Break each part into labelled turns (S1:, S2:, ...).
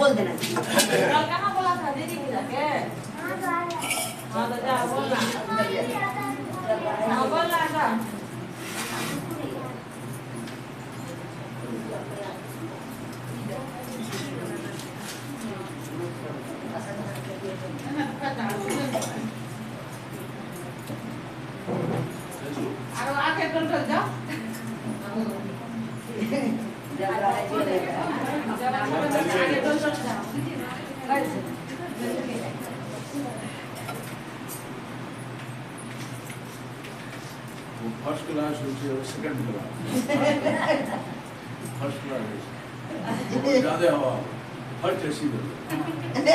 S1: बोल देना।
S2: कहाँ बोला था दीदी की जाके? हाँ तो जा बोलना। हाँ बोलना था। अरे आके कंट्रोल जाओ।
S3: फर्स्ट क्लास होती है सेकंड क्लास फर्स्ट क्लास ज़्यादा हवा फर्स्ट ऐसी बोलते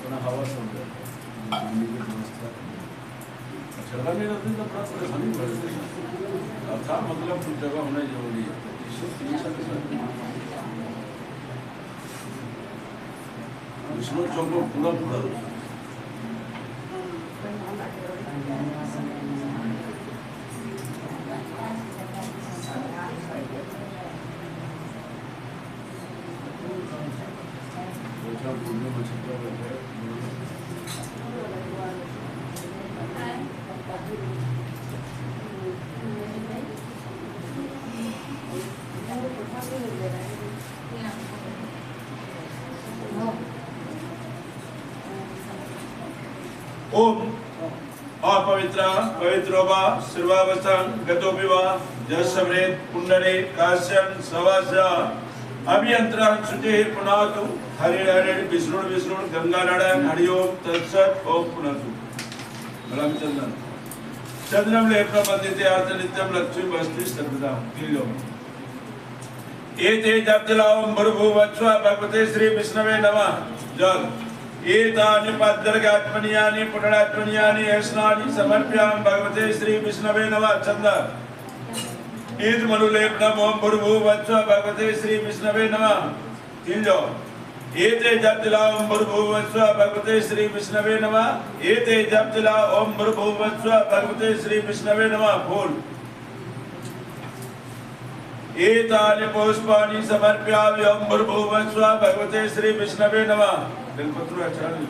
S3: थोड़ा हवा समझ चला नहीं रहती तो बड़ा परेशानी बढ़ती है अब था मतलब कुछ जगह होना जरूरी है विष्णु चौक में पूरा पूरा ओम पवित्रो वा सर्वावस्थान गतोपि वा जसमृत पुंडरे काश्यन सवासा अभियंत्रं शुचिः पुनातु हरे हरे विष्णु विष्णु गंगा नारायण हरि ओम तत्सत ओम पुनातु भला चंदन चंद्रम लेपन बंदिते अर्थ नित्यम लक्ष्मी वस्तु सर्वदा किलो एते जपजलाओं भूर्भुवस्व भगवते श्री विष्णवे नमः जल एतानि पद्दर्गात्मनियानि पुटडात्मनियानि यस्नानि समर्प्यामि भगवते श्री विष्णवे नमः चंदन ईद मनुलेपनम ओम भूर्भुवस्व भगवते श्री विष्णवे नमः किलो एते जपजला ओम भूर्भुवस्व भगवते श्री विष्णवे नमः एते जपजला ओम भूर्भुवस्व भगवते श्री विष्णवे नमः फूल एतानि पुष्पाणि समर्प्यामि ओम भूर्भुवस्व भगवते श्री विष्णवे नमः बेलपत्र आचार्य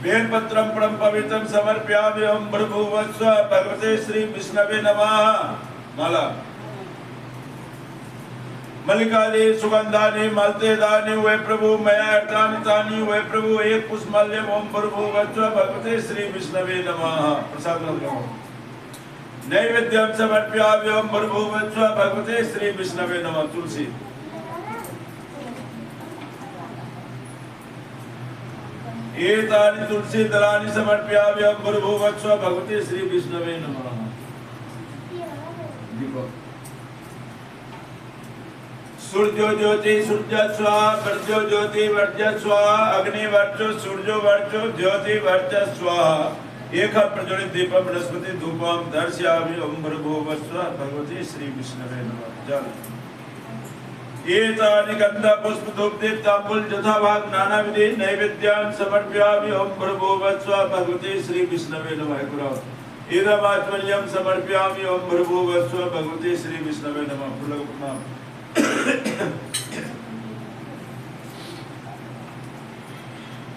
S3: बेलपत्रं परम पवित्रं समर्प्यामि ओम भूर्भुवस्व भगवते श्री विष्णवे नमः माला मल्लिकादि सुगंधानि मल्तेदानि वे प्रभु मया अर्तानि तानि वे प्रभु एक पुष्पमाल्यम ओम भूर्भुवस्व भगवते श्री विष्णवे नमः प्रसाद लगाओ नैवेद्यं समर्प्यामि ओम भूर्भुवस्व भगवते श्री विष्णवे नमः तुलसी एतानि तुलसी दलानि समर्प्यामि ओम भूर्भुवस्व भगवते श्री विष्णवे नमः दीपक सूर्यो ज्योति सूर्य स्वाहा वर्जो ज्योति वर्ज स्वाहा अग्नि वर्जो सूर्यो वर्जो ज्योति वर्ज स्वाहा एक प्रज्वलित दीपम बृहस्पति धूपम दर्शयामि ओम भूर्भुवस्व भगवते श्री विष्णवे नमः जल एतानि गंध पुष्प धूप दीप तांबूल यथाभाग नानाविधि नैवेद्यान् समर्प्यामि ओम भूर्भुवस्व भगवते श्री विष्णवे नमः गुरु इदमात्मन्यं समर्प्यामि ओम भूर्भुवस्व भगवते श्री विष्णवे नमः प्रणाम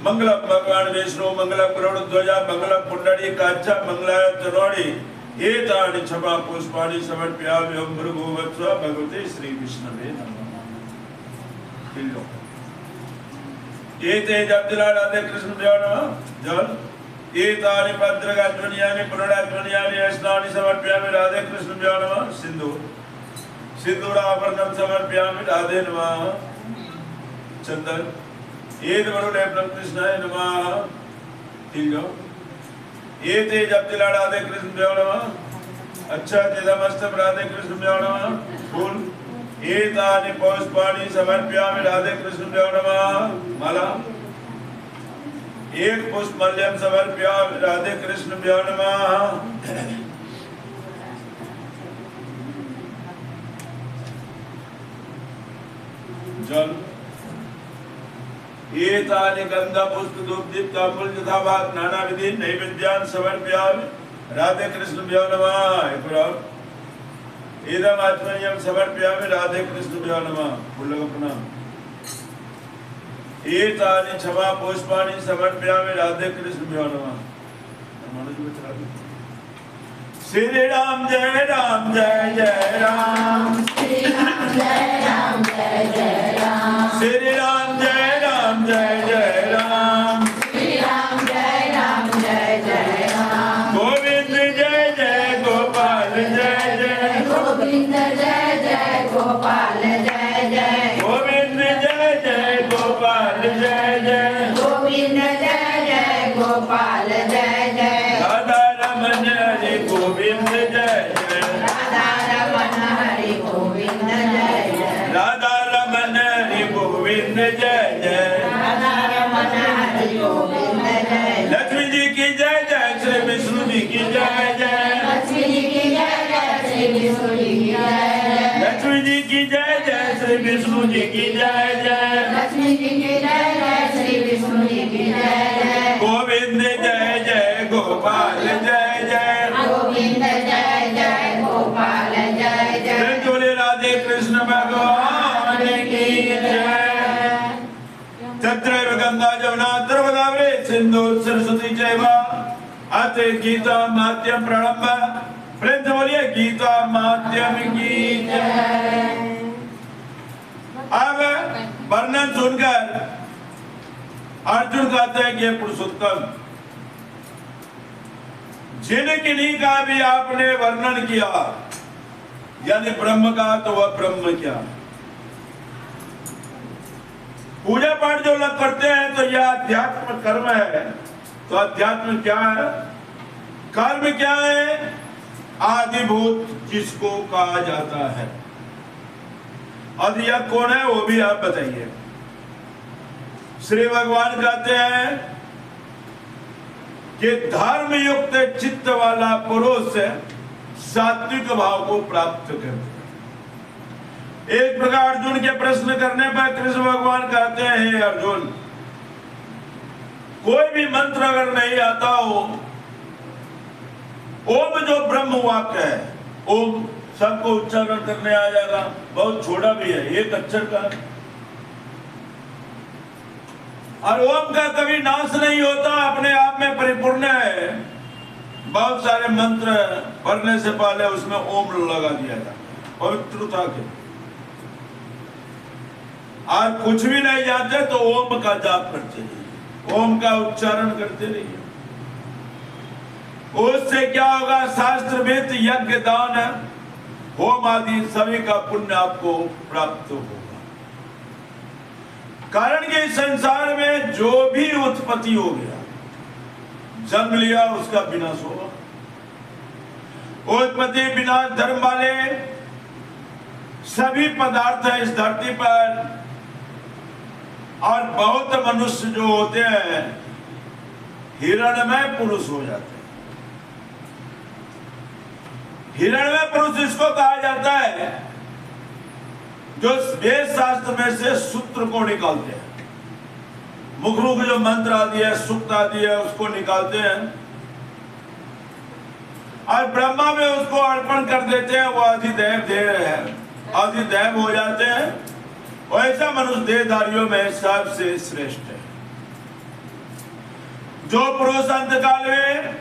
S3: मंगलम भगवान विष्णु मंगलम गरुड़ ध्वजा मंगलम पुंडरी काचा मंगलाय तनोड़ी एतानि छपा पुष्पाणि समर्प्यामि ओम भूर्भुवस्व भगवते श्री विष्णवे नमः किलो एते जपजला राधे कृष्ण देव नमः जल एतानि पद्रगात्मनियानि पुनरात्मनियानि यस्नानि समर्प्यामि राधे कृष्ण देव नमः सिंदूर सिंदूराभरणं समर्प्यामि राधे नमः चंदन एत वरुणेभ्यं कृष्णाय नमः तिलो एते जपजला राधे कृष्ण देव नमः अच्छा चिदमस्तम राधे कृष्ण देव नमः फूल एतानि पुष्पाणि समर्प्यामि राधे कृष्ण देव नमः माला एक पुष्पमाल्यं समर्प्यामि राधे कृष्ण देव नमः जल एतानि गंधापुष्पधूपदीप्ताम्बूल तथा भात नाना विधि नैवेद्यान् समर्पयामि राधे कृष्णभ्यो नमः। एक बार इदम् आत्मन्यं समर्पयामि राधे कृष्णभ्यो नमः। बोलो प्रणाम। एतानि क्षमा पुष्पाणि समर्पयामि राधे कृष्णभ्यो नमः। श्री राम जय राम जय जय राम,
S2: श्री राम जय राम जय जय राम,
S3: श्री राम जय राम जय जय राम,
S2: श्री राम जय राम जय जय राम,
S3: गोविंद जय जय गोपाल जय जय,
S2: गोविंद जय जय गोपाल जय जय,
S3: गोविंद जय जय गोपाल जय जय,
S2: गोविंद जय जय गोपाल जय जय,
S3: राधा रमन हरि गोविंद जय जय,
S2: राधा रमन हरि गोविंद जय जय,
S3: राधा रमन हरि गोविंद जय जय,
S2: राधा रमन हरि गोविंद जय,
S3: लक्ष्मी जी की जय जय, श्री विष्णु जी की जय जय,
S2: लक्ष्मी जी की जय जय, श्री विष्णु जी की जय जय,
S3: लक्ष्मी जी की जय जय, श्री विष्णु जी की जय जय,
S2: लक्ष्मी जी की जय जय, श्री विष्णु जी की जय जय,
S3: गोविंद जय जय गोपाल जय जय,
S2: गोविंद जय जय गोपाल जय जय,
S3: बोले राधे कृष्ण भगवान की जय। तत्रैव गंगा जमुना नर्मदा सिंधु सरस्वती चैव अतः गीता माध्यम प्रणम्ब। प्रेम से बोलिए गीता माध्यम की जय। अब वर्णन सुनकर अर्जुन कहते हैं कि पुरुषोत्तम जिन किन्हीं का भी आपने वर्णन किया यानी ब्रह्म का, तो वह ब्रह्म क्या? पूजा पाठ जो लोग करते हैं तो यह अध्यात्म कर्म है। तो अध्यात्म क्या है? कर्म क्या है? आदिभूत जिसको कहा जाता है। और यह कौन है वो भी आप बताइए। श्री भगवान कहते हैं कि धर्म युक्त चित्त वाला पुरुष सात्विक भाव को प्राप्त करता है। एक प्रकार अर्जुन के प्रश्न करने पर कृष्ण भगवान कहते हैं, हे अर्जुन, कोई भी मंत्र अगर नहीं आता हो, ओम जो ब्रह्म वाक्य है, ओम सबको उच्चारण करने आ जाएगा। बहुत छोटा भी है, एक अक्षर का, और ओम का कभी नाश नहीं होता, अपने आप में परिपूर्ण है। बहुत सारे मंत्र पढ़ने से पहले उसमें ओम लगा दिया जाता पवित्रता के। और कुछ भी नहीं जानते तो ओम का जाप करते रहिए, ओम का उच्चारण करते रहिए। उससे क्या होगा? शास्त्र वेद यज्ञ दान होम आदि सभी का पुण्य आपको प्राप्त होगा। कारण कि इस संसार में जो भी उत्पत्ति हो गया, जन्म लिया, उसका विनाश होगा। उत्पत्ति विनाश धर्म वाले सभी पदार्थ है इस धरती पर। और बहुत मनुष्य जो होते हैं हिरणमय पुरुष हो जाते हैं। हिरणमय पुरुष इसको कहा जाता है जो वेद शास्त्र में से सूत्र को निकालते हैं। मुखरूप जो मंत्र आदि है, सूक्त आदि है, उसको निकालते हैं और ब्रह्मा में उसको अर्पण कर देते हैं। वो अधिदेव देव है, अधिदेव हो जाते हैं। ऐसा मनुष्य देहधारियों में सबसे श्रेष्ठ है। जो पुरुष अंतकाल में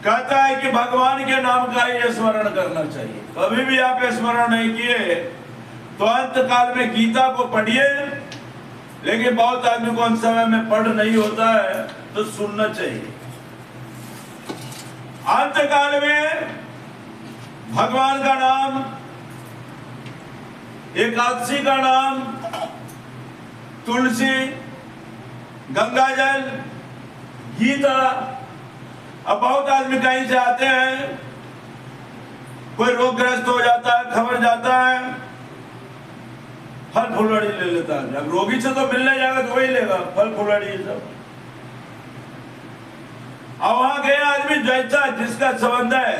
S3: कहता है कि भगवान के नाम का ही स्मरण करना चाहिए, कभी भी आप स्मरण नहीं किए तो अंतकाल में गीता को पढ़िए। लेकिन बहुत आदमी को अंत समय में पढ़ नहीं होता है, तो सुनना चाहिए। अंतकाल में भगवान का नाम, एकादशी का नाम, तुलसी, गंगाजल, गीता। अब बहुत आदमी कहीं से आते हैं, कोई रोगग्रस्त हो जाता है, खबर जाता है, फल फुलवाड़ी ले लेता है। अब रोगी से तो मिलने जाएगा तो वही लेगा फल फुलवाड़ी ये सब। अब वहां गए आदमी जैसा जिसका संबंध है,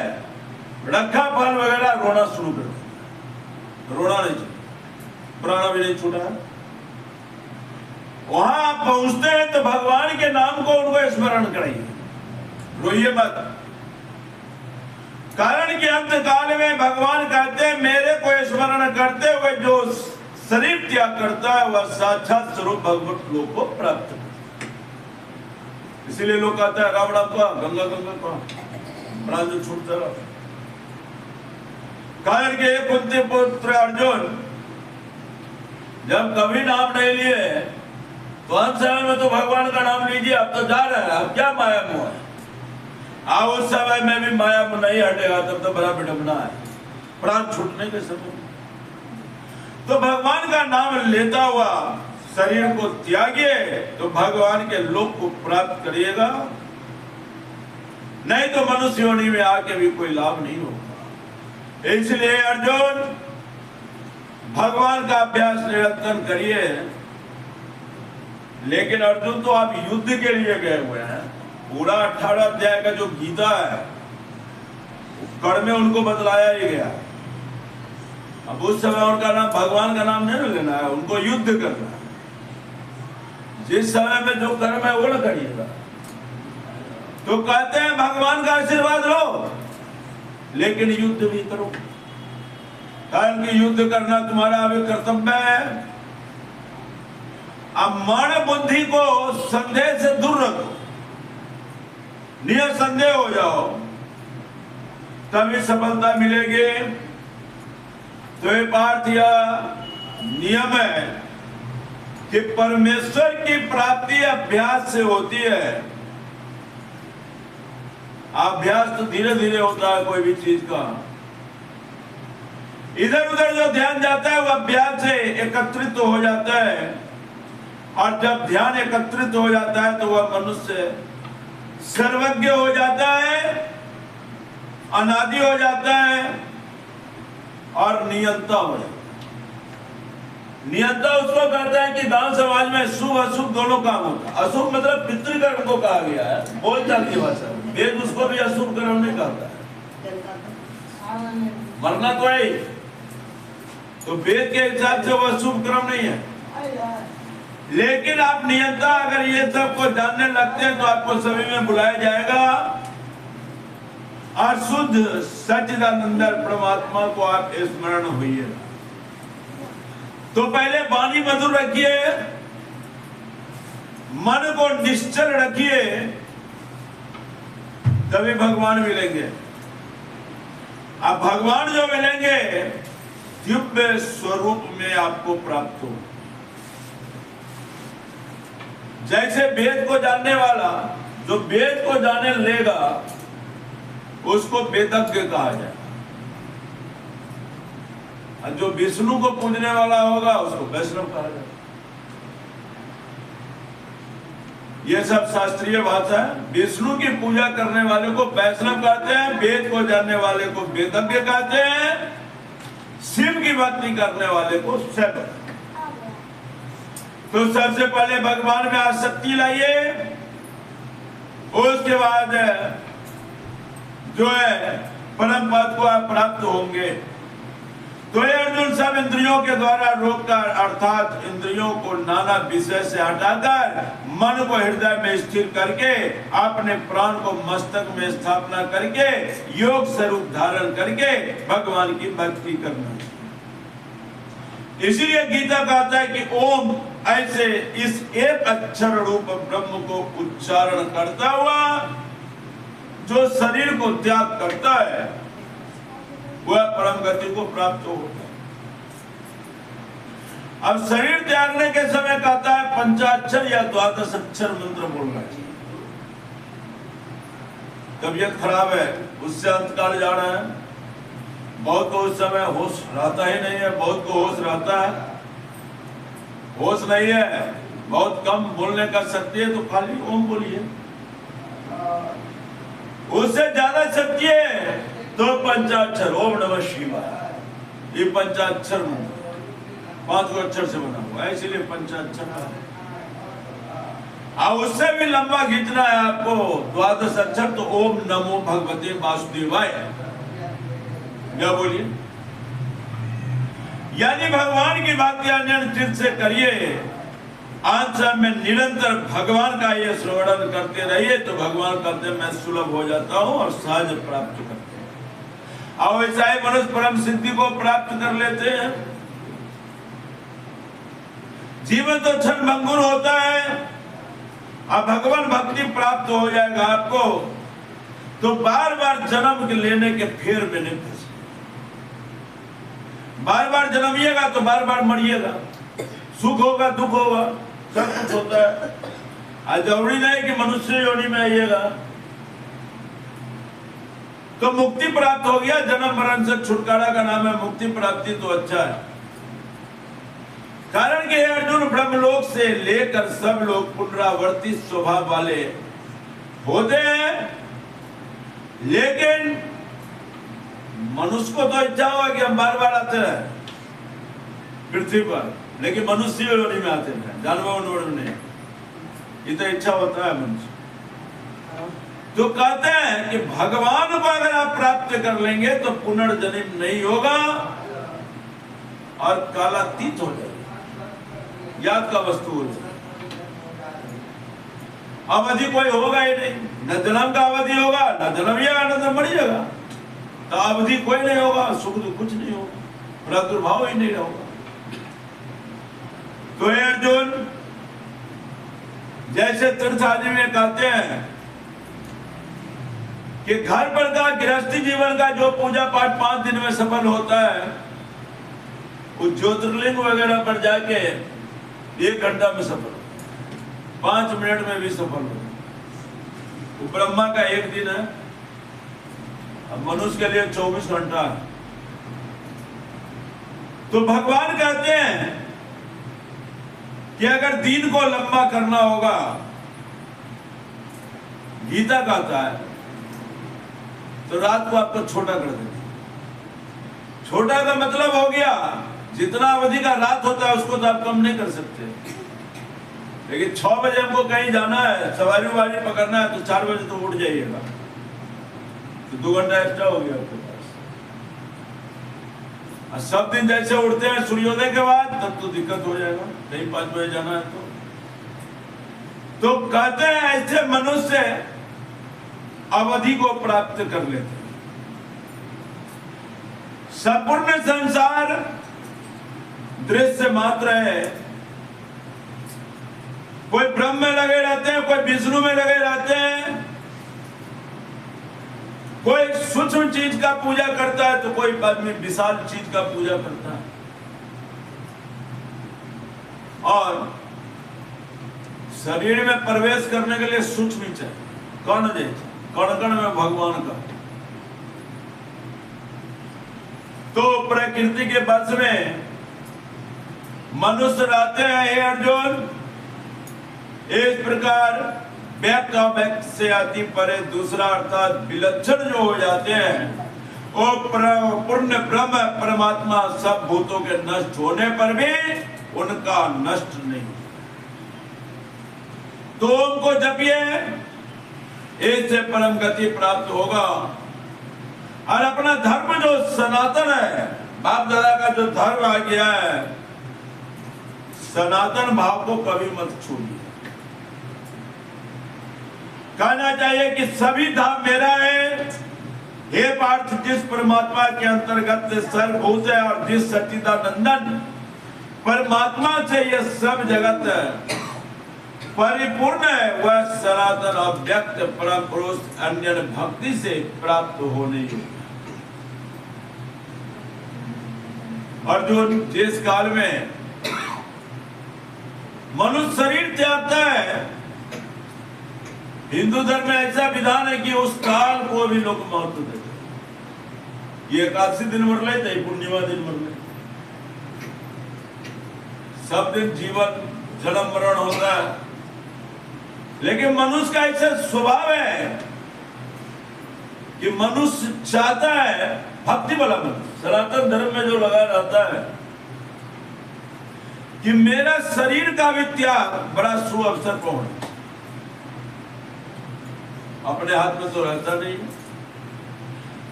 S3: रखा फल वगैरह, रोना शुरू कर देता। रोना नहीं चाहिए। प्राण भी नहीं छूटा। वहां आप पहुंचते हैं तो भगवान के नाम को उनको स्मरण कराइए, रोइए मत। कारण कि अंत काल में भगवान कहते हैं मेरे को स्मरण करते हुए जो शरीर त्याग करता है वह साक्षात स्वरूप भगवत लोक को प्राप्त करता है। इसीलिए लोग कहते हैं राम राम का, गंगा गंगा का, प्राण जो छूटता है। कारण के कुंती पुत्र अर्जुन जब कभी नाम नहीं लिए तो अंत समय में तो भगवान का नाम लीजिए, अब तो जा रहे हैं, अब क्या माया मोह है। उस समय में भी माया में नहीं हटेगा तब तो बड़ा विडंबना है, प्राण छूटने के समय। तो भगवान का नाम लेता हुआ शरीर को त्यागिए तो भगवान के लोक को प्राप्त करिएगा, नहीं तो मनुष्य योनि में आके भी कोई लाभ नहीं होगा। इसलिए अर्जुन भगवान का अभ्यास निरंतर करिए। लेकिन अर्जुन तो आप युद्ध के लिए गए हुए हैं, पूरा 18 अध्याय का जो गीता है कड़ में उनको बतलाया ही गया। अब उस समय उनका नाम भगवान का नाम नहीं लेना है, उनको युद्ध करना है। जिस समय में जो कर्म है वो न करिएगा। तो कहते हैं भगवान का आशीर्वाद लो लेकिन युद्ध भी करो, कारण कि युद्ध करना तुम्हारा अभी कर्तव्य है। अब मन बुद्धि को संदेह से दूर रखो, निसंदेह हो जाओ, तभी सफलता मिलेगी। तो ये पार्थ या नियम है कि परमेश्वर की प्राप्ति अभ्यास से होती है। अभ्यास तो धीरे धीरे होता है कोई भी चीज का। इधर उधर जो ध्यान जाता है वह अभ्यास से एकत्रित हो जाता है, और जब ध्यान एकत्रित हो जाता है तो वह मनुष्य सर्वज्ञ हो जाता है, अनादि हो जाता है और नियंता हो जाता है। नियंता उसको कहता है कि गांव समाज में शुभ अशुभ दोनों काम होता है। अशुभ मतलब पितृकर्म को कहा गया है बोलचाल की भाषा में। वेद उसको भी अशुभ कर्म नहीं कहता है, मरना तो है। तो वेद के हिसाब से वह शुभ कर्म नहीं है। लेकिन आप नियंता अगर ये सब को जानने लगते हैं तो आपको सभी में बुलाया जाएगा और शुद्ध सच्चिदानंद परमात्मा को आप स्मरण होइए। तो पहले वाणी मधुर रखिए, मन को निश्चल रखिए, तभी भगवान मिलेंगे। अब भगवान जो मिलेंगे दिव्य स्वरूप में आपको प्राप्त हो। जैसे वेद को जानने वाला जो वेद को जाने लेगा उसको वेदज्ञ कहा जाए, और जो विष्णु को पूजने वाला होगा उसको वैष्णव कहा जाए। ये सब शास्त्रीय भाषा है। विष्णु की पूजा करने वाले को वैष्णव कहते हैं, वेद को जानने वाले को वेदज्ञ कहते हैं, शिव की भक्ति करने वाले को शैव। तो सबसे पहले भगवान में आसक्ति लाइए, उसके बाद जो है परम पद को आप प्राप्त होंगे। तो ये अर्जुन सब इंद्रियों के द्वारा रोककर, अर्थात इंद्रियों को नाना विषय से हटाकर मन को हृदय में स्थिर करके अपने प्राण को मस्तक में स्थापना करके योग स्वरूप धारण करके भगवान की भक्ति करना। इसीलिए गीता कहता है कि ओम ऐसे इस एक अक्षर रूप ब्रह्म को उच्चारण करता हुआ जो शरीर को त्याग करता है वह परम गति को प्राप्त होता है। अब शरीर त्यागने के समय कहता है पंचाक्षर या द्वादश अक्षर मंत्र बोलना चाहिए। तबीयत खराब है, उससे अंतकाल जा रहा है, बहुत को उस समय होश रहता ही नहीं है, बहुत को होश रहता है, होश नहीं है, बहुत कम बोलने का शक्ति है, तो खाली ओम बोलिए। उससे ज्यादा शक्ति है तो पंचाक्षर ओम नमः शिवाय, ये पंचाक्षर मंत्र 5 अक्षर से बना हुआ है, इसीलिए पंचाक्षर। और उससे भी लंबा खींचना है आपको द्वादश अक्षर, तो ओम नमो भगवते वासुदेवाय। क्या बोलिए? यानी भगवान की भक्ति अन्य चित्त से करिए, आंसर में निरंतर भगवान का ये स्मरण करते रहिए तो भगवान कहते मैं सुलभ हो जाता हूं और सहज प्राप्त करते हैं। और ऐसा ही मनुष्य परम सिद्धि को प्राप्त कर लेते हैं। जीवन तो क्षण भंगुर होता है, अब भगवान भक्ति प्राप्त हो जाएगा आपको तो बार बार जन्म लेने के फेर में नहीं फंसे। बार बार जन्मिएगा तो बार बार मरिएगा, सुख होगा दुख होगा सब कुछ होता है। आज जरूरी नहीं कि मनुष्य योनि में आइएगा तो मुक्ति प्राप्त हो गया। जन्म मरण से छुटकारा का नाम है मुक्ति प्राप्ति, तो अच्छा है। कारण कि अर्जुन ब्रह्मलोक से लेकर सब लोग पुनरावर्ती स्वभाव वाले होते हैं, लेकिन मनुष्य को तो इच्छा होगा कि हम बार बार आते रहे पृथ्वी पर, लेकिन मनुष्य योनि में आते हैं, जानवर नहीं। ये तो इच्छा होता है मनुष्य। तो कहते हैं कि भगवान को अगर आप प्राप्त कर लेंगे तो पुनर्जन्म नहीं होगा और कालातीत हो जाएगा, याद का वस्तु हो जाएगा। अवधि कोई होगा ही नहीं, न जन्म का अवधि होगा, न जन्मिएगा न तो मरिएगा। तो अवधि कोई नहीं होगा, सुख दुख कुछ नहीं होगा, प्रादुर्भाव ही नहीं होगा। तो अर्जुन जैसे तीर्थ आदि में कहते हैं कि घर पर का गृहस्थी जीवन का जो पूजा पाठ 5 दिन में सफल होता है, उस ज्योतिर्लिंग वगैरह पर जाके 1 घंटा में सफल, 5 मिनट में भी सफल हो। वो ब्रह्मा का 1 दिन है, अब मनुष्य के लिए 24 घंटा है। तो भगवान कहते हैं कि अगर दिन को लंबा करना होगा, गीता कहता है, तो रात को आपको छोटा कर देते। छोटा का मतलब हो गया जितना अवधि का रात होता है उसको तो आप कम नहीं कर सकते। लेकिन 6 बजे हमको कहीं जाना है, सवारी वारी पकड़ना है, तो 4 बजे तो उठ जाइएगा, तो 2 घंटा एक्स्ट्रा हो गया आपके पास। और सब दिन जैसे उठते हैं सूर्योदय के बाद, तब तो दिक्कत हो जाएगा, कहीं 5 बजे जाना है तो कहते हैं ऐसे मनुष्य अवधि को प्राप्त कर लेते हैं। संपूर्ण संसार दृश्य मात्र है। कोई ब्रह्म में लगे रहते हैं, कोई विष्णु में लगे रहते हैं, कोई सूक्ष्म चीज का पूजा करता है तो कोई आदमी विशाल चीज का पूजा करता है। और शरीर में प्रवेश करने के लिए सूक्ष्म चाहिए, कण जैसे कण कण में भगवान का। तो प्रकृति के बस में मनुष्य रहते हैं। हे अर्जुन, इस प्रकार व्यक्त का व्यक्त से अति परे दूसरा अर्थात विलक्षण जो हो जाते हैं, वो पूर्ण ब्रह्म परमात्मा सब भूतों के नष्ट होने पर भी उनका नष्ट नहीं। तो उनको जपिए, इससे परम गति प्राप्त होगा। और अपना धर्म जो सनातन है, बाप दादा का जो धर्म आ गया है, सनातन भाव को कभी मत छोड़िए। कहना चाहिए कि सभी धाम मेरा है। हे पार्थ, जिस परमात्मा के अंतर्गत सर्वभूत है और जिस सच्चिदानंदन परमात्मा से यह सब जगत परिपूर्ण है, वह सनातन अव्यक्त परम पुरुष अन्य भक्ति से प्राप्त होने योग्य। अर्जुन, जिस काल में मनुष्य शरीर त्यागता है, हिंदू धर्म में ऐसा विधान है कि उस काल को भी लोग महत्व देते हैं। ये एकादशी दिन मर ले, चाहे पूर्णिमा दिन मर ले, सब दिन जीवन जन्म मरण होता है। लेकिन मनुष्य का ऐसा स्वभाव है कि मनुष्य चाहता है, भक्ति वाला मनुष्य सनातन धर्म में जो लगा रहता है कि मेरा शरीर का भी त्याग बड़ा शुभ अवसर पर होना। अपने हाथ में तो रहता नहीं,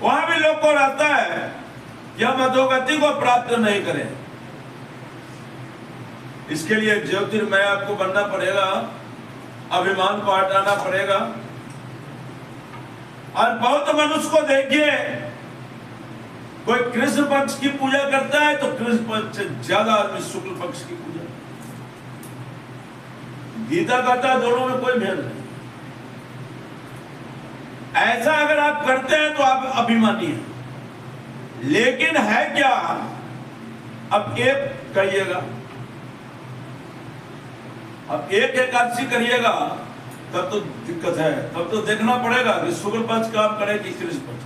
S3: वहां भी लोग को रहता है कि हम अधोगति को प्राप्त नहीं करें, इसके लिए ज्योतिर्मय आपको बनना पड़ेगा, अभिमान को हटाना पड़ेगा। और बहुत मनुष्य को देखिए, कोई कृष्ण पक्ष की पूजा करता है तो कृष्ण पक्ष से ज्यादा आदमी शुक्ल पक्ष की पूजा। गीता कहता है दोनों में कोई भेद नहीं। ऐसा अगर आप करते हैं तो आप अभिमानी हैं, लेकिन है क्या, अब एक करिएगा, अब एक एकादशी करिएगा तब तो दिक्कत है, तब तो देखना पड़ेगा कि शुक्ल पक्ष काम करे कि कृष्ण पक्ष।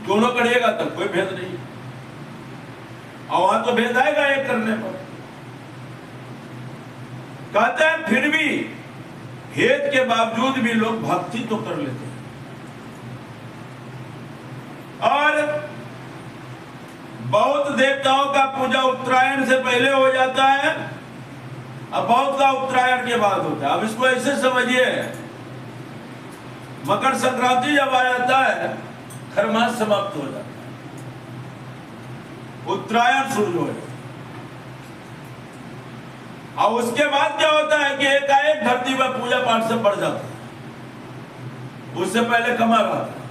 S3: दोनों करिएगा तब कोई भेद नहीं, और वहां तो भेद आएगा एक करने पर। कहते हैं फिर भी भेद के बावजूद भी लोग भक्ति तो कर लेते हैं। और बहुत देवताओं का पूजा उत्तरायण से पहले हो जाता है, अब बहुत का उत्तरायण के बाद होता है। अब इसको ऐसे समझिए, मकर संक्रांति जब आ जाता है, खरमास समाप्त हो जाता है, उत्तरायण शुरू हो जाता है। और उसके बाद क्या होता है कि एकाएक धरती पर पूजा पाठ से बढ़ जाता है, उससे पहले कमा रहा था।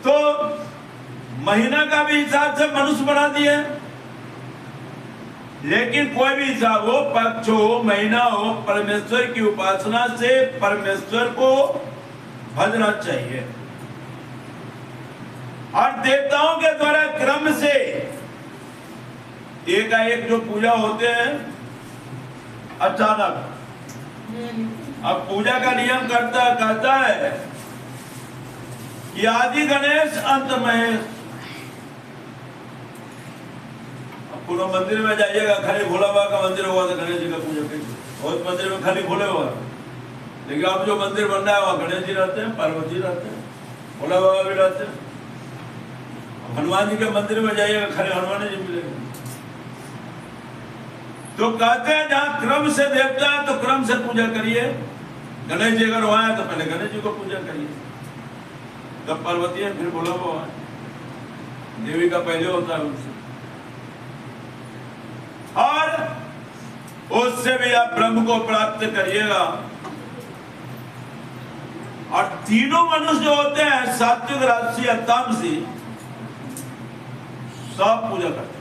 S3: तो महीना का भी हिसाब से मनुष्य बना दिए, लेकिन कोई भी हिसाब हो, पक्ष हो, महीना हो, परमेश्वर की उपासना से परमेश्वर को भजना चाहिए। और देवताओं के द्वारा क्रम से एकाएक जो पूजा होते हैं अचानक, अब पूजा का नियम कहता है कि आदि गणेश अंत महेश। अब पूरा मंदिर में जाइएगा, खाली भोला बाबा का मंदिर होगा तो गणेश जी का पूजा करिए। बहुत मंदिर में खाली भोले बाबा, लेकिन अब जो मंदिर बन रहा है वहां गणेश जी रहते हैं, पार्वती रहते हैं, भोला बाबा भी रहते हैं। हनुमान जी के मंदिर में जाइएगा, खाली हनुमान जी मिलेंगे। तो कहते हैं जहां क्रम से देवता है तो क्रम से पूजा करिए। गणेश जी अगर वहां है तो पहले गणेश जी को पूजा करिए, तब पार्वती है, फिर भोला बाबा है। देवी का पहले होता है उनसे, और उससे भी आप ब्रह्म को प्राप्त करिएगा। और तीनों मनुष्य जो होते हैं, सात्विक, राजसी, तामसी, सब पूजा करते हैं।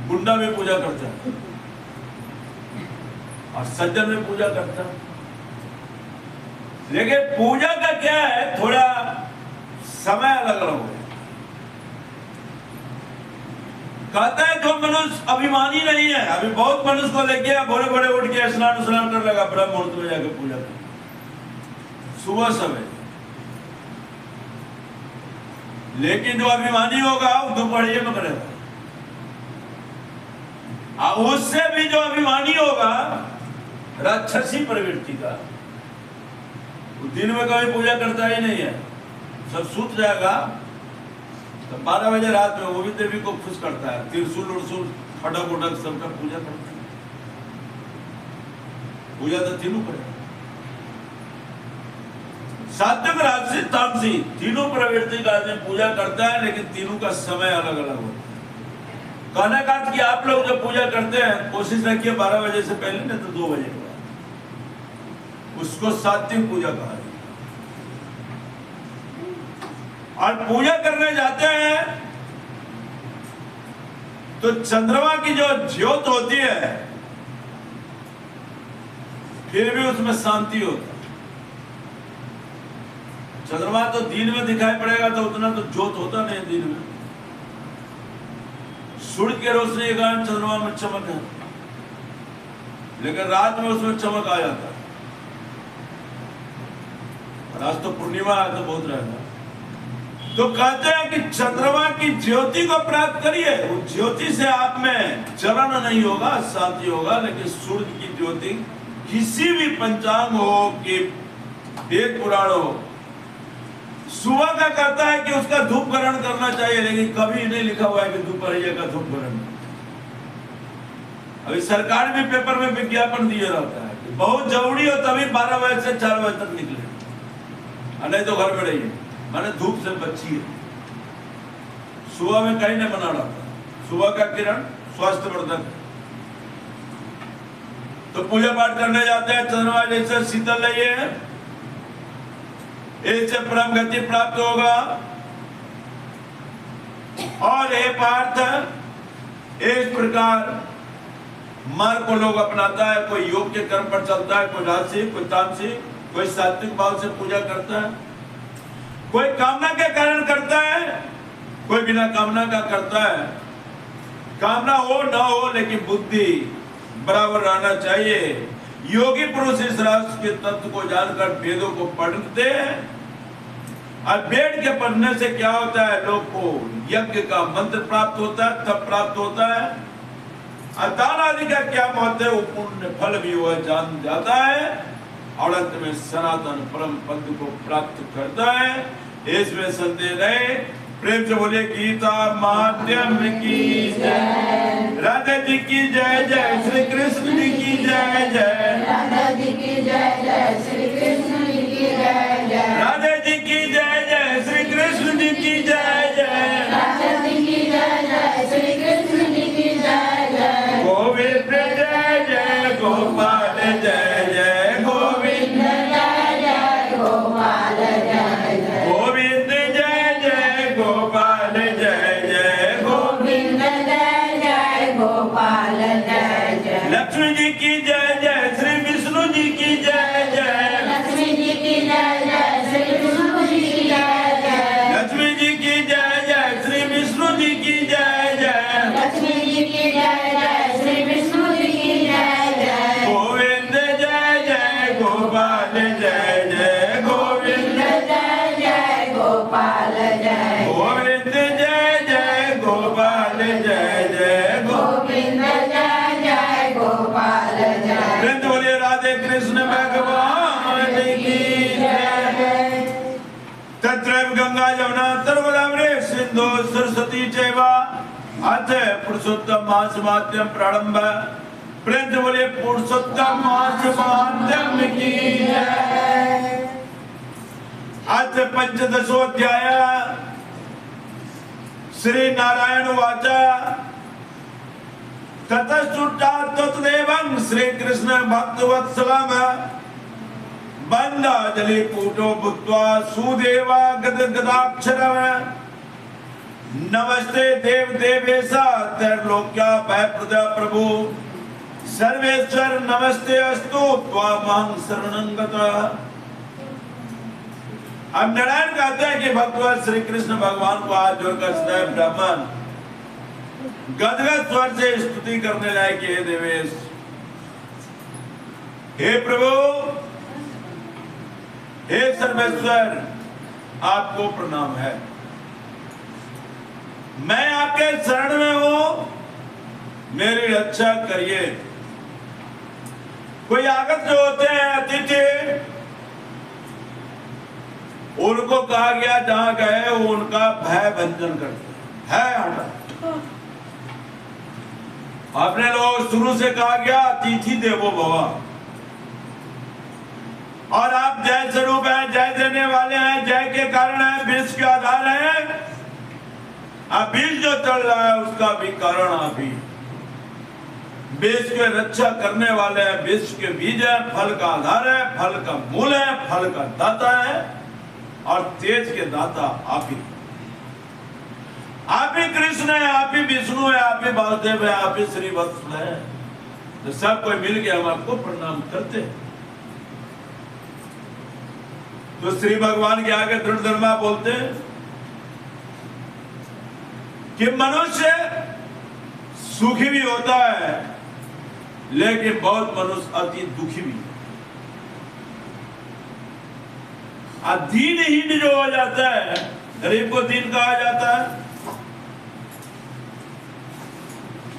S3: गुंडा भी पूजा करता है और सज्जन भी पूजा करता है। लेकिन पूजा का क्या है, थोड़ा समय अलग अलग हो। कहता है जो मनुष्य अभिमानी नहीं है, अभी बहुत मनुष्य को लेके भोरे भोरे उठ के स्नान कर लगा, ब्रह्म मुहूर्त में जाकर पूजा कर, सुबह समय। लेकिन जो अभिमानी होगा वो दोपहर में करेगा। उससे भी जो अभिमानी होगा राक्षसी प्रवृत्ति का, वो दिन में कभी पूजा करता ही नहीं है, सब सूत जाएगा तो 12 बजे रात में वो भी देवी को खुश करता है, त्रिशूल उर्शूल फटक उटक सबका पूजा करता है। पूजा तो तीनों करेगा, सात्विक, राजसी, तामसी, तीनों प्रवृत्ति का आदमी पूजा करता है, लेकिन तीनों का समय अलग अलग होता है। कहना का कि आप लोग जो पूजा करते हैं कोशिश रखिए 12 बजे से पहले, नहीं तो 2 बजे के बाद, उसको सात्विक पूजा कहा जाता है। और पूजा करने जाते हैं तो चंद्रमा की जो ज्योत होती है, फिर भी उसमें शांति होती है। चंद्रमा तो दिन में दिखाई पड़ेगा तो उतना तो ज्योत होता नहीं दिन में। सूर्य के रोशनी के कारण चंद्रमा में चमक है, लेकिन रात में उसमें चमक आ जाता है। आज तो पूर्णिमा है तो बहुत रहेगा। तो कहते हैं कि चंद्रमा की ज्योति को प्राप्त करिए, उस ज्योति से आप में जलन नहीं होगा, शांति होगा। लेकिन सूर्य की ज्योति किसी भी पंचांग हो कि वेद पुराण हो, सुबह का कहता है कि उसका धूप ग्रहण करना चाहिए, लेकिन कभी नहीं लिखा हुआ है कि दोपहर का धूप ग्रहण। अभी सरकार भी पेपर में विज्ञापन दिया रहता है कि बहुत जरूरी हो तभी 12 बजे से 4 बजे तक निकले, नहीं तो घर में रहिए, माने धूप से बचिए। सुबह में कहीं नहीं बना रहा, सुबह का किरण स्वास्थ्यवर्धक। तो पूजा पाठ करने जाते हैं, चंद्रमा जैसे शीतल रहिए, इससे परम गति प्राप्त होगा। और हे पार्थ, इस प्रकार मार्ग को लोग अपनाता है, कोई योग के कर्म पर चलता है, कोई राजसिक, कोई तामसिक, कोई सात्विक भाव से पूजा करता है, कोई कामना के कारण करता है, कोई बिना कामना का करता है। कामना हो ना हो लेकिन बुद्धि बराबर रहना चाहिए। योगी पुरुष इस राष्ट्र के तत्व को जानकर वेदों को पढ़ते हैं, और वेद के पढ़ने से क्या होता है, लोग को यज्ञ का मंत्र प्राप्त होता है, तब प्राप्त होता है। दान आदि का क्या महत्व है, वो पुण्य फल भी वह जान जाता है, और अंत में सनातन परम पद को प्राप्त करता है। इसमें संदेह नहीं। प्रेम से बोले गीता माध्यम की जय, राधा जी की जय जय, श्री कृष्ण जी की जय जय,
S2: राधा जी की जय जय, श्री कृष्ण जी की जय जय,
S3: राधा जी की जय जय, श्री कृष्ण जी की जय जय,
S2: राधा जी की जय जय, श्री कृष्ण जी की जय जय।
S3: गोविंद जय जय गोपाल जय जय, गोविंद
S2: जय जय गोपाल जय जय,
S3: गोविंद जय जय गोपाल जय जय,
S2: गोविंद जय जय गोपाल जय जय।
S3: लक्ष्मी जी की जय जय, श्री विष्णु जी की जय जय,
S2: लक्ष्मी जी की जय जय, श्री विष्णु जी की जय जय,
S3: लक्ष्मी जी की जय जय, श्री विष्णु जी की जय जय,
S2: लक्ष्मी जी की जय जय, श्री विष्णु जी की जय जय।
S3: गोविंद जय जय गोपाल जय जय, गोविंद
S2: जय जय गोपाल जय,
S3: गोविंद जय जय गोपाल जय जय,
S2: गोविंद जय जय गोपाल जय।
S3: वृंद बोलिए राधे कृष्ण भगवान की जय। तत्रैव गंगा यमुना सर्वदा सिंधु सरस्वती चैव अथ पुरुषोत्तम मास माध्यम प्रारंभ। वृंद बोलिए पुरुषोत्तम मास माध्यम की जय। अथ पंचदशोऽध्याय। श्री नारायण वाचा ततश्चुट्टात्तदेवं श्री कृष्ण भक्तवत्सलम बन्धाजलि पूतो भूत्वा सुदेवा गदगदाक्षरम नमस्ते देव देवेशा त्रैलोक्या भयप्रद प्रभु सर्वेश्वर नमस्ते अस्तु त्वामहं शरणं गतः। अब नारायण कहते हैं कि भगवान श्री कृष्ण भगवान को हाथ जोड़कर सदैव ब्राह्मण गदगद स्वर से स्तुति करने लायक हे देवेश, हे प्रभु, हे सर्वेश्वर, आपको प्रणाम है। मैं आपके शरण में हूं, मेरी रक्षा करिए। कोई आगत जो होते हैं अतिथि, उनको कहा गया जहां गए वो उनका भय भंजन करते हैं, हटा। अपने लोग शुरू से कहा गया अतिथि देवो भव, और आप जय स्वरूप हैं, जय देने वाले हैं, जय के कारण है, बीज के आधार है। अब बीज जो चल रहा है उसका भी कारण आप ही, बीज के रक्षा करने वाले हैं, बीज के बीज है, फल का आधार है, फल का मूल है, फल का दाता है, और तेज के दाता आप ही कृष्ण है, आप ही विष्णु है, आप ही वासुदेव है, आप ही श्री वत्स है। तो सब कोई मिल के हम आपको प्रणाम करते हैं। तो श्री भगवान के आगे दृढ़ धर्मा बोलते हैं कि मनुष्य सुखी भी होता है, लेकिन बहुत मनुष्य अति दुखी भी है। दीनहीन जो हो जाता है, गरीब को दीन कहा जाता है,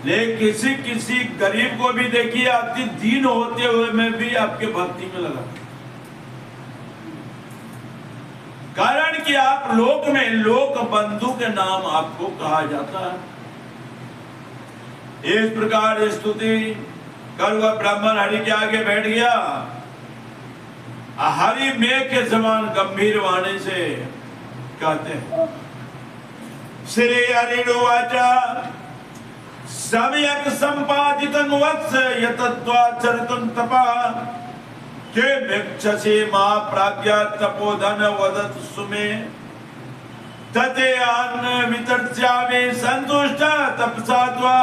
S3: लेकिन किसी गरीब को भी देखिए अति दीन होते हुए में भी आपके भक्ति में लगा। कारण कि आप लोक में लोक बंधु के नाम आपको कहा जाता है। इस प्रकार स्तुति कर वह ब्राह्मण हरि के आगे बैठ गया, हरि मेघ के समान गंभीर वाणी से कहते हैं, श्री हरिर्वाच सम्यक् सम्पादितं वत्स यतद्वाचरितं तपः के भिक्षसे मा प्राज्ञा तपोधन वदतु सुमे तते अन्न वितर्स्यामि संतुष्ट तपसा त्वा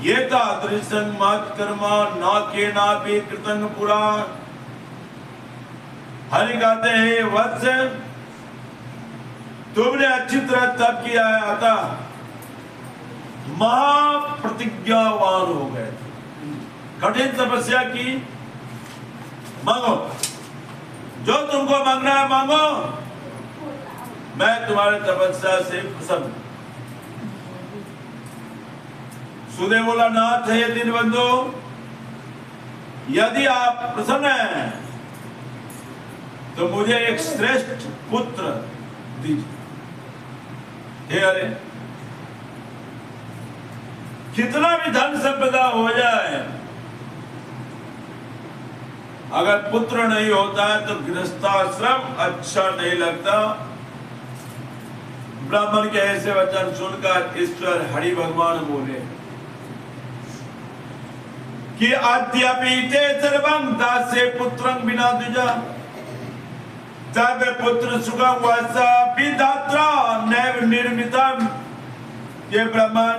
S3: एतादृशं मत्कर्म न केनापि कृतं पुरा। हरि कहते हैं वत्स तुमने अच्छी तरह तप किया है अतः महाप्रतिज्ञावान हो गए, कठिन तपस्या की। मांगो जो तुमको मांगना है मांगो, मैं तुम्हारे तपस्या से प्रसन्न। सुदेव बोला नाथ है दीन बंधु, यदि आप प्रसन्न हैं तो मुझे एक श्रेष्ठ पुत्र दीजिए। हे अरे कितना भी धन संपदा हो जाए, अगर पुत्र नहीं होता है तो गृहस्थाश्रम अच्छा नहीं लगता। ब्राह्मण के ऐसे वचन सुनकर ईश्वर हरि भगवान बोले कि अद्यापि ते सर्वं दासे पुत्रं बिना द्विजा तब पुत्र सुखं वस विधात्रा नैव निर्मितम्। ये ब्राह्मण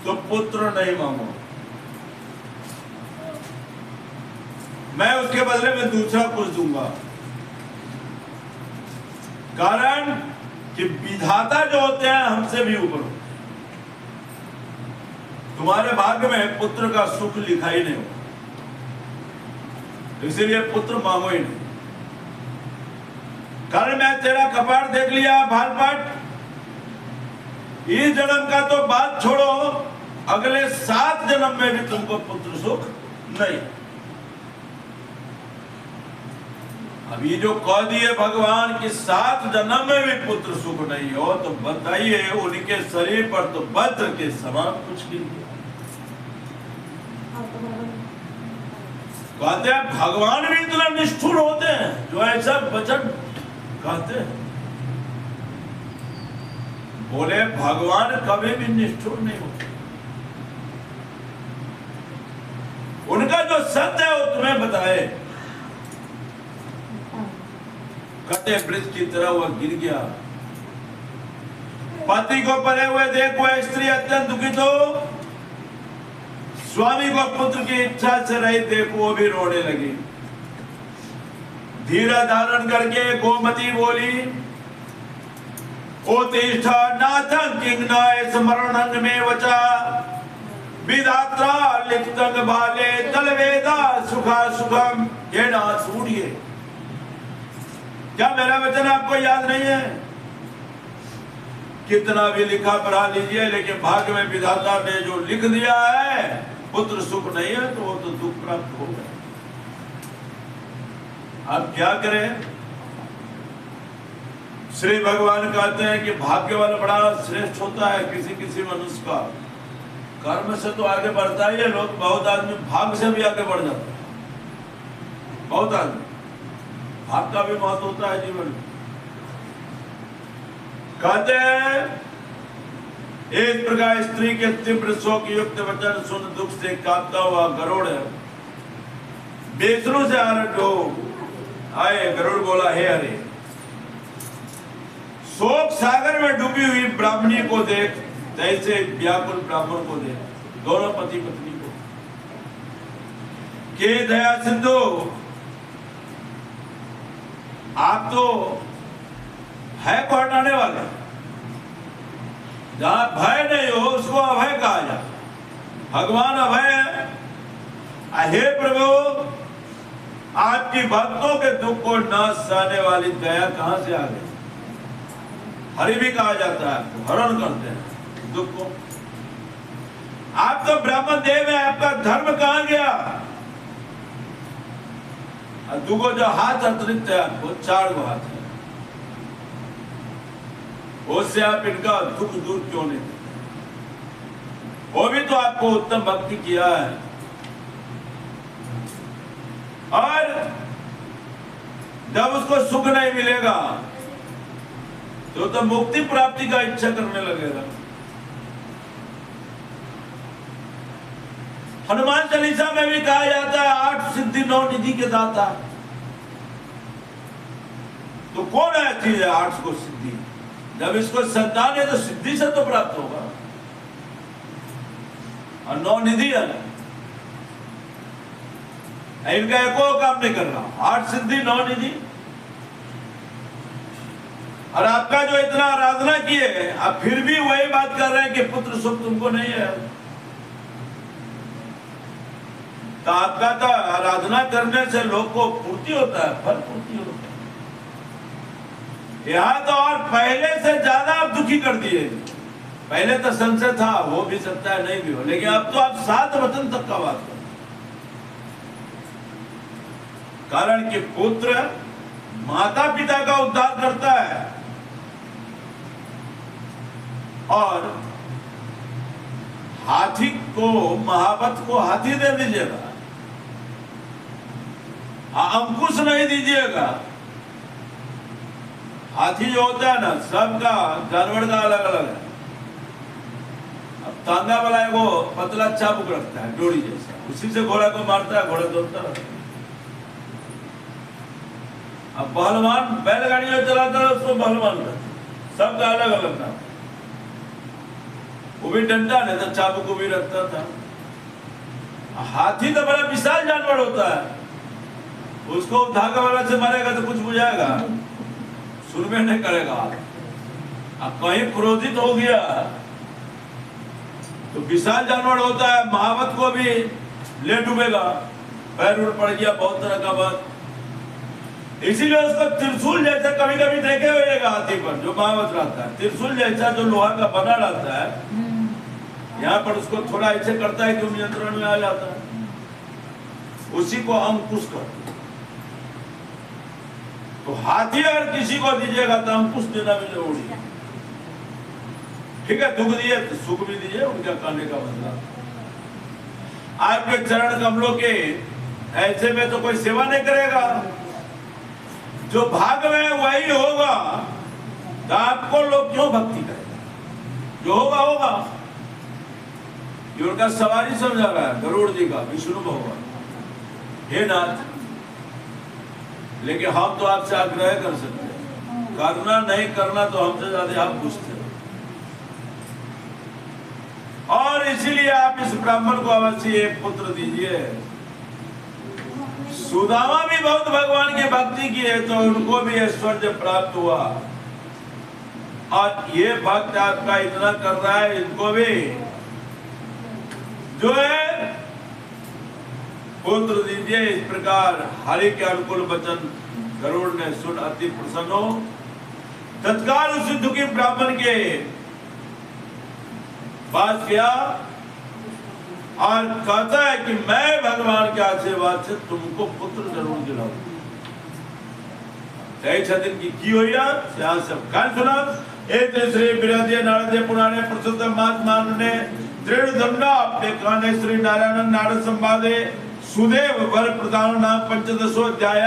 S3: तो पुत्र नहीं मांगो, मैं उसके बदले में दूसरा कुछ दूंगा। कारण कि विधाता जो होते हैं हमसे भी ऊपर होते हैं। तुम्हारे भाग्य में पुत्र का सुख लिखा ही नहीं हो, इसीलिए पुत्र मांगो ही नहीं। कारण मैं तेरा कपाट देख लिया भालपट, इस जन्म का तो बात छोड़ो, अगले 7 जन्म में भी तुमको पुत्र सुख नहीं। अब ये जो कह दिए भगवान कि 7 जन्म में भी पुत्र सुख नहीं हो, तो बताइए उनके शरीर पर तो वज्र के समान कुछ गिर गया। कहते हैं भगवान भी इतना निष्ठुर होते हैं जो ऐसा वचन कहते हैं। बोले भगवान कभी भी निष्ठुर नहीं होते, उनका जो सत्य है वो तुम्हें बताए। कटे वृक्ष की तरह वह गिर गया। पति को परे हुए देख वह स्त्री अत्यंत दुखित हो, स्वामी को पुत्र की इच्छा से रही देख वो भी रोने लगी। धीरज धारण करके गोमती बोली उत्तिष्ठ नाथं किंग्नाय स्मरणं में वचा विधात्रा लिखतंग भाले तलवेदा सुखा सुखम। ये ना सूढ़िए, क्या मेरा वचन आपको याद नहीं है? कितना भी लिखा पढ़ा लीजिए, लेकिन भाग्य में विधाता ने जो लिख दिया है पुत्र सुख नहीं है तो वो तो दुख प्राप्त हो गया। अब क्या करें? श्री भगवान कहते हैं कि भाग्य वाला बड़ा श्रेष्ठ होता है किसी किसी मनुष्य का। कर्म से तो आगे बढ़ता ही है, लोग बहुत आदमी भाग्य से भी आगे बढ़ जाता है। बहुत आदमी भाग्य का भी महत्व होता है जीवन में। कहते हैं इस प्रकार स्त्री के तीव्र शोक युक्त वचन सुन दुख से कांपता हुआ गरुड़ विष्णु से आरट हो आए। गरुड़ बोला हे हरे, शोक सागर में डूबी हुई ब्राह्मणी को देख, तैसे व्याकुल ब्राह्मण को देख, दोनों पति पत्नी को। के दया सिंधु, आप तो भय को हटाने वाले, जहां भय नहीं हो उसको अभय कहा जाता। भगवान अभय है। हे प्रभु, आपकी भक्तों के दुख को नाश सहने वाली दया कहां से आ गई? हरि भी कहा जाता है, आपको हरण करते हैं दुख को। आप तो ब्राह्मण देव है, आपका धर्म कहां गया? दुगो जो हाथ अतिरिक्त है आपको, 4 गो हाथ है, उससे आप इनका दुख दूर क्यों नहीं करते? वो भी तो आपको उत्तम भक्ति किया है। और जब उसको सुख नहीं मिलेगा तो मुक्ति प्राप्ति का इच्छा करने लगेगा। हनुमान चालीसा में भी कहा जाता है 8 सिद्धि 9 निधि के दाता। तो कौन है चीज है 8 को सिद्धि? जब इसको संतान है तो सिद्धि से तो प्राप्त होगा, और 9 निधि है ना, इनका एको काम नहीं कर रहा। 8 सिद्धि 9 निधि, और आपका जो इतना आराधना किए आप फिर भी वही बात कर रहे हैं कि पुत्र सुख तुमको नहीं है। तो आपका तो आराधना करने से लोग को पूर्ति होता है, फल पूर्ति होता है। यहां तो और पहले से ज्यादा आप दुखी कर दिए। पहले तो संशय था, हो भी सकता है नहीं भी हो, लेकिन अब तो आप 7 वचन तक का बात कर। कारण कि पुत्र माता पिता का उद्धार करता है, और हाथी को, महावत को हाथी दे दीजिएगा, अंकुश नहीं दीजिएगा। हाथी जो होता है ना, सबका जानवर का अलग अलग है। अब तांगा वाला है वो पतला चाबुक रखता है डोरी जैसा, उसी से घोड़ा को मारता है, घोड़ा दौड़ता रहता है। अब पहलवान बैलगाड़ी में चलाता है, उसको पहलवान कहते हैं। सबका अलग अलग नाम। वो भी डंडा नहीं था, चाबुक को भी रखता था। हाथी तो बड़ा विशाल जानवर होता है, उसको धागा वाला से मारेगा तो कुछ बुझाएगा, सुन में नहीं करेगा। अब कहीं क्रोधित हो गया तो विशाल जानवर होता है, महावत को भी ले डूबेगा, पैर उड़ पड़ गया, बहुत तरह का बात। इसीलिए उसको त्रिशूल जैसा कभी कभी देखे हुएगा हाथी पर, जो महावत रहता है, त्रिशूल जैसा जो लोहा का बना रहता है, यहाँ पर उसको थोड़ा ऐसे करता है कि नियंत्रण में आ जाता है, उसी को अंकुश करते। तो हाथी अगर किसी को दीजिएगा तो अंकुश देना भी जरूरी है। ठीक है, दुख दिए तो सुख भी दीजिए, उनका कहने का मतलब। आपके चरण कमलों के ऐसे में तो कोई सेवा नहीं करेगा, जो भाग में वही होगा, तो आपको लोग क्यों भक्ति करेगा? जो होगा होगा। ये उनका सवारी समझा रहा है गरुड़ जी का, विष्णु भगवान। हे नाथ, लेकिन हम तो आपसे आग्रह कर सकते हैं, करना नहीं करना तो हमसे ज्यादा आप पूछते हो। और इसीलिए आप इस ब्राह्मण को अवश्य एक पुत्र दीजिए। सुदामा भी बहुत भगवान की भक्ति की है, तो उनको भी ऐश्वर्य प्राप्त हुआ, और ये भक्त आपका इतना कर रहा है, इनको भी जो है पुत्र दीजिए। इस प्रकार हरि के अनुकूल वचन गरुड़ ने सुन अति प्रसन्न हो, तत्काल उस दुखी ब्राह्मण के पास गया और कहता है कि मैं भगवान के आशीर्वाद से तुमको पुत्र जरूर दिलाऊंगा। की होइया सब कान सुना। एक श्री विरजे नारदे पुराणे पुरुषोत्तम मास मानने दृढ़ दंडा अपने काने श्री नारायण नारद संवादे सुदेव वर प्रदान नाम 15 अध्याय।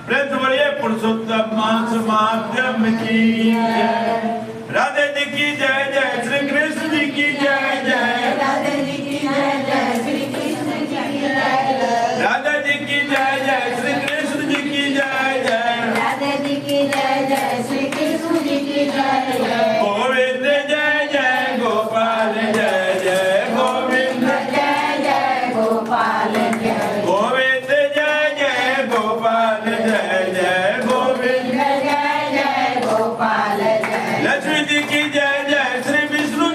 S3: प्रेम बढ़िए पुरुषोत्तम मास माध्यम की जय। राधे जी की जय जय, श्री कृष्ण जी की जय जय,
S2: राधे जी की जय जय, श्री कृष्ण जी की जय जय,
S3: राधा जी की जय जय, श्री कृष्ण जी की जय जय,
S2: राधे जी की जय जय, श्री कृष्ण जी की जय जय।
S3: गोविंद जय जय गोपाल जय जय, गोविंद
S2: जय जय गोपाल जय,
S3: गोविंद जय जय गोपाल जय जय, गोविंद
S2: जय जय गोपाल जय।
S3: लक्ष्मी जी की जय जय, श्री विष्णु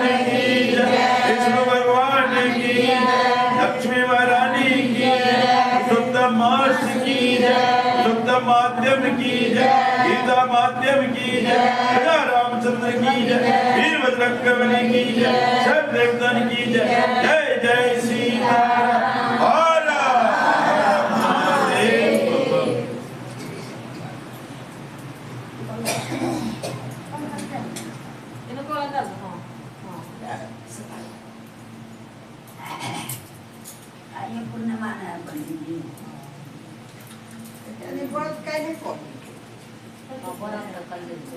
S3: की जय, विष्णु भगवान की जय, लक्ष्मी महारानी की जय, शुद्ध मास की जय, शुद्ध माध्यम की जय, गीता माध्यम की जय, राजा रामचंद्र की जय, वीरभद्र बलि की जय, सब देवतान की जय। जय जय सीताराम। हर हर महादेव।
S2: इनको अंदर हाँ
S1: ये पूर्णिमा है बनी यानी बहुत कहने को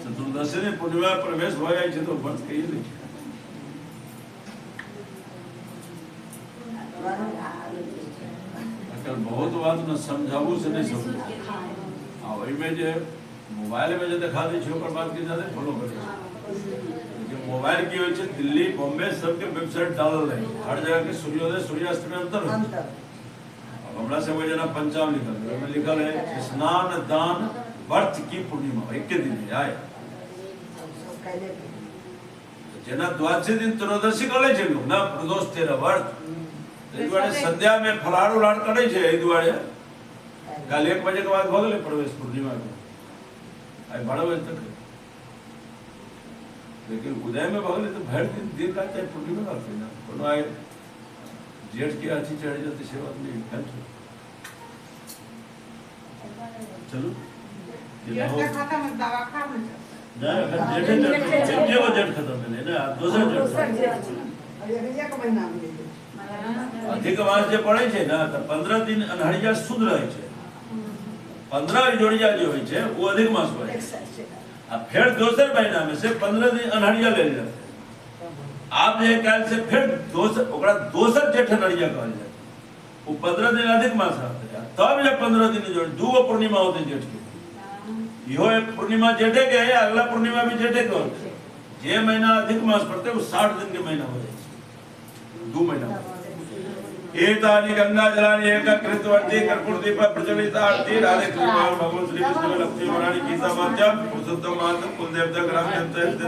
S3: चतुर्दशी ने पूर्णिमा प्रवेश हो जाए तो व्रत कही नहीं। अगर बहुत बात न समझाबू से नहीं समझ आ वही में जो मोबाइल में जो दिखा दी छे ओकर बात के ज्यादा फॉलो करे जो मोबाइल की वजह से दिल्ली बॉम्बे सबके वेबसाइट डाल रहे हर जगह के सूर्योदय सूर्यास्त में अंतर होता है। अब हमरा से वो जना पंचांग लिखल है में लिखल है स्नान दान व्रत की पूर्णिमा एक के दिन आए जना द्वादशी दिन त्रयोदशी करे छे लोग ना प्रदोष तेरा व्रत एहि दुआरे संध्या में फलाहार उलाहार करे छे एहि दुआरे काल 1 बजे के बाद हो गेले प्रवेश पूर्णिमा के आई 12 बजे तक लेकिन उदय में भगले तो भर दिन रात चाहे पूर्णिमा रात ना कोनो आए जेठ की आची चढ़ जाती सेवा नहीं कल चलो ये हो
S1: खाता में दवा खा में
S3: ना जेठ वो जेठ खत्म है ना दूसरा जेठ
S1: अरे का महीना में
S3: अधिक मास जे पड़े छे ना तो 15 दिन अनहरिया शुद्ध रहे छे 15 जोड़िया जो होय छे वो अधिक मास पड़े अब फिर दोसर महीना में से 15 दिन अनहरिया ले जाते आप जे काल से फिर दोसर जेठ अनहरिया कहल जाए वो 15 दिन अधिक मास आते हैं तब जब 15 दिन जोड़ दो पूर्णिमा होते जेठ के यो एक पूर्णिमा जेठे के है अगला पूर्णिमा भी जेठे के होते जे महीना अधिक मास पड़ते वो 60 दिन के महीना हो जाए 2 महीना एतानि गंगा जलानि एककृतवर्ती कर्पूर दीप प्रज्वलित आरती राधे कृष्ण भगवान श्री कृष्ण लक्ष्मी महारानी गीता माध्यम पुरुषोत्तम माध्यम कुल देवता ग्राम देवता